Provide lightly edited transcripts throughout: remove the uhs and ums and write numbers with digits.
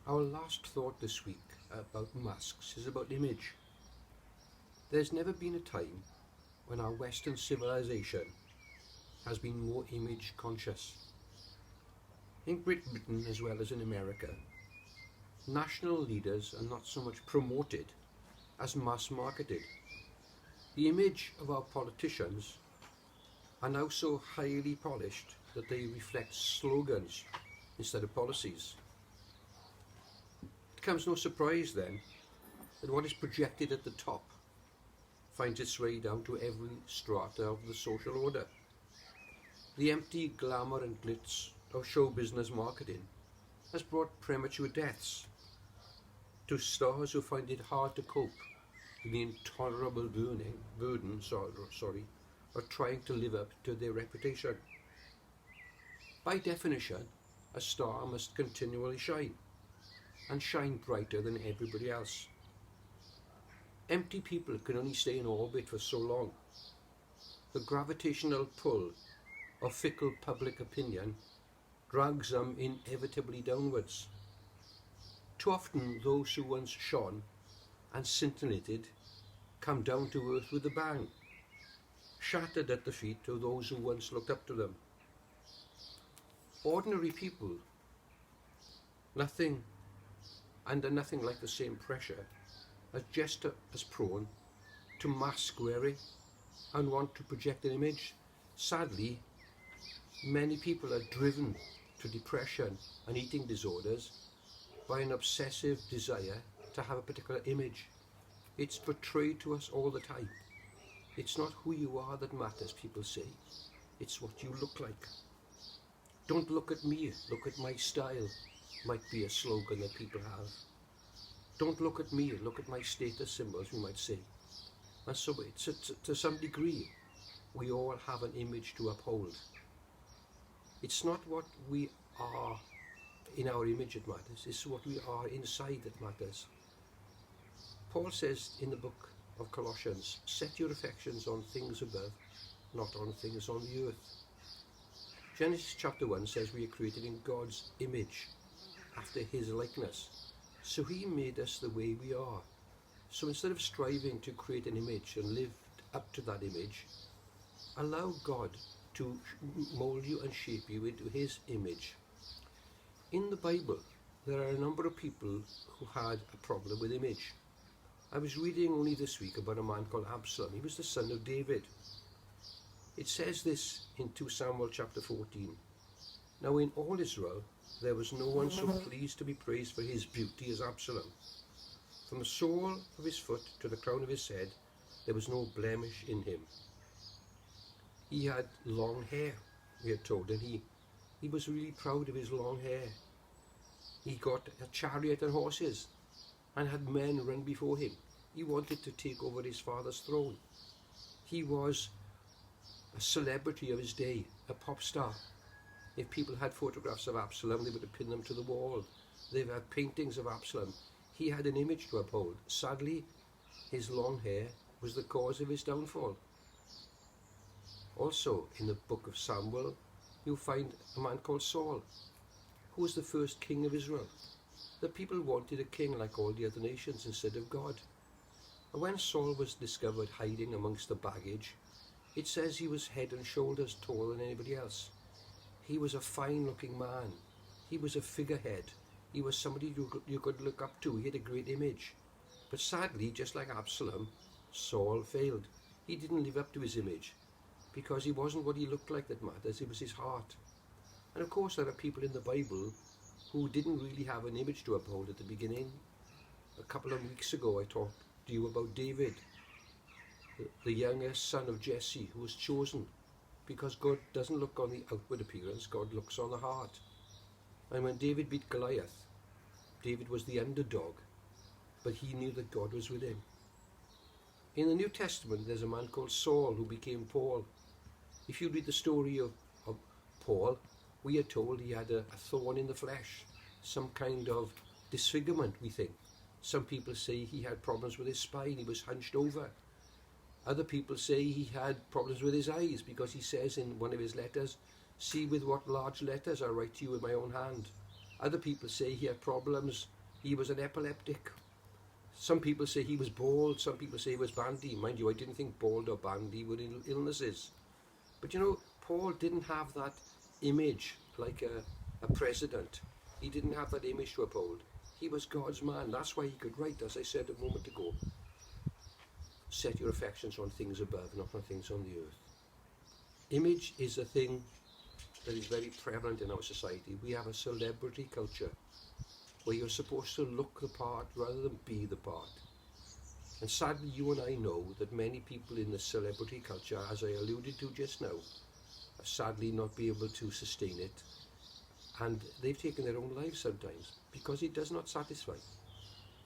Our last thought this week about masks is about image. There's never been a time when our Western civilization has been more image conscious. In Great Britain as well as in America, national leaders are not so much promoted as mass marketed. The image of our politicians are now so highly polished that they reflect slogans instead of policies. It comes no surprise then that what is projected at the top finds its way down to every strata of the social order. The empty glamour and glitz of show business marketing has brought premature deaths to stars who find it hard to cope with the intolerable burden of trying to live up to their reputation. By definition, a star must continually shine, and shine brighter than everybody else. Empty people can only stay in orbit for so long. The gravitational pull of fickle public opinion drags them inevitably downwards. Too often those who once shone and scintillated come down to earth with a bang, shattered at the feet of those who once looked up to them. Ordinary people, under nothing like the same pressure, are just as prone to mask wearing and want to project an image. Sadly, many people are driven to depression and eating disorders by an obsessive desire to have a particular image. It's portrayed to us all the time. It's not who you are that matters, people say. It's what you look like. Don't look at me, look at my style, might be a slogan that people have. Don't look at me, look at my status symbols, we might say. And so to some degree, we all have an image to uphold. It's not what we are in our image that matters, it's what we are inside that matters. Paul says in the book of Colossians, set your affections on things above, not on things on the earth. Genesis chapter 1 says we are created in God's image, after his likeness. So he made us the way we are. So instead of striving to create an image and live up to that image, allow God to mold you and shape you into his image. In the Bible, there are a number of people who had a problem with image. I was reading only this week about a man called Absalom. He was the son of David. It says this in 2 Samuel chapter 14. Now in all Israel, there was no one so pleased to be praised for his beauty as Absalom. From the sole of his foot to the crown of his head, there was no blemish in him. He had long hair, we are told, and he was really proud of his long hair. He got a chariot and horses and had men run before him. He wanted to take over his father's throne. He was a celebrity of his day, a pop star. If people had photographs of Absalom, they would have pinned them to the wall. They had paintings of Absalom. He had an image to uphold. Sadly, his long hair was the cause of his downfall. Also, in the book of Samuel, you find a man called Saul, who was the first king of Israel. The people wanted a king like all the other nations instead of God. And when Saul was discovered hiding amongst the baggage, it says he was head and shoulders taller than anybody else. He was a fine-looking man. He was a figurehead. He was somebody you could look up to. He had a great image. But sadly, just like Absalom, Saul failed. He didn't live up to his image because he wasn't what he looked like that matters. It was his heart. And of course, there are people in the Bible who didn't really have an image to uphold at the beginning. A couple of weeks ago, I talked to you about David, the youngest son of Jesse, who was chosen. Because God doesn't look on the outward appearance, God looks on the heart. And when David beat Goliath, David was the underdog, but he knew that God was with him. In the New Testament, there's a man called Saul who became Paul. If you read the story of Paul, we are told he had a thorn in the flesh, some kind of disfigurement, we think. Some people say he had problems with his spine, he was hunched over. Other people say he had problems with his eyes because he says in one of his letters, see with what large letters I write to you with my own hand. Other people say he had problems He was an epileptic. Some people say he was bald, some people say he was bandy. Mind you, I didn't think bald or bandy were illnesses. But you know, Paul didn't have that image like a president. He didn't have that image to uphold. He was God's man. That's why he could write, as I said a moment ago, set your affections on things above, not on things on the earth. Image is a thing that is very prevalent in our society. We have a celebrity culture where you're supposed to look the part rather than be the part. And sadly, you and I know that many people in the celebrity culture, as I alluded to just now, have sadly not been able to sustain it. And they've taken their own lives sometimes because it does not satisfy.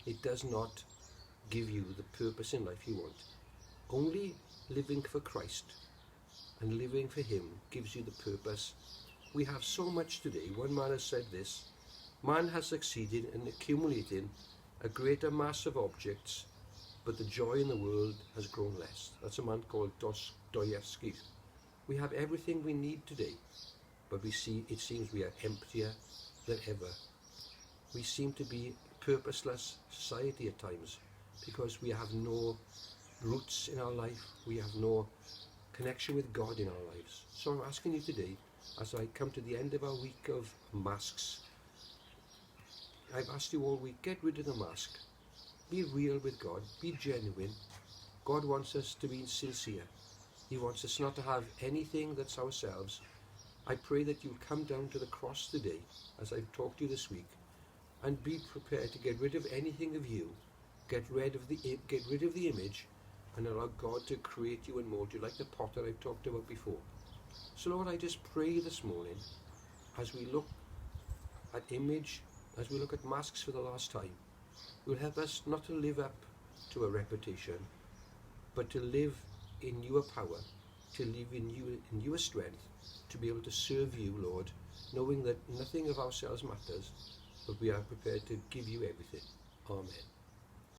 It does not give you the purpose in life you want. Only living for Christ and living for Him gives you the purpose. We have so much today. One man has said this: man has succeeded in accumulating a greater mass of objects, but the joy in the world has grown less. That's a man called Dostoevsky. We have everything we need today, but it seems we are emptier than ever. We seem to be a purposeless society at times because we have no roots in our life. We have no connection with God in our lives. So I'm asking you today, as I come to the end of our week of masks, I've asked you all week, get rid of the mask. Be real with God. Be genuine. God wants us to be sincere. He wants us not to have anything that's ourselves. I pray that you'll come down to the cross today, as I've talked to you this week, and be prepared to get rid of anything of you. Get rid of the image, and allow God to create you and mold you like the potter I've talked about before. So Lord, I just pray this morning, as we look at image, as we look at masks for the last time, you'll help us not to live up to a reputation, but to live in your power, to live in your strength, to be able to serve you, Lord, knowing that nothing of ourselves matters, but we are prepared to give you everything. Amen.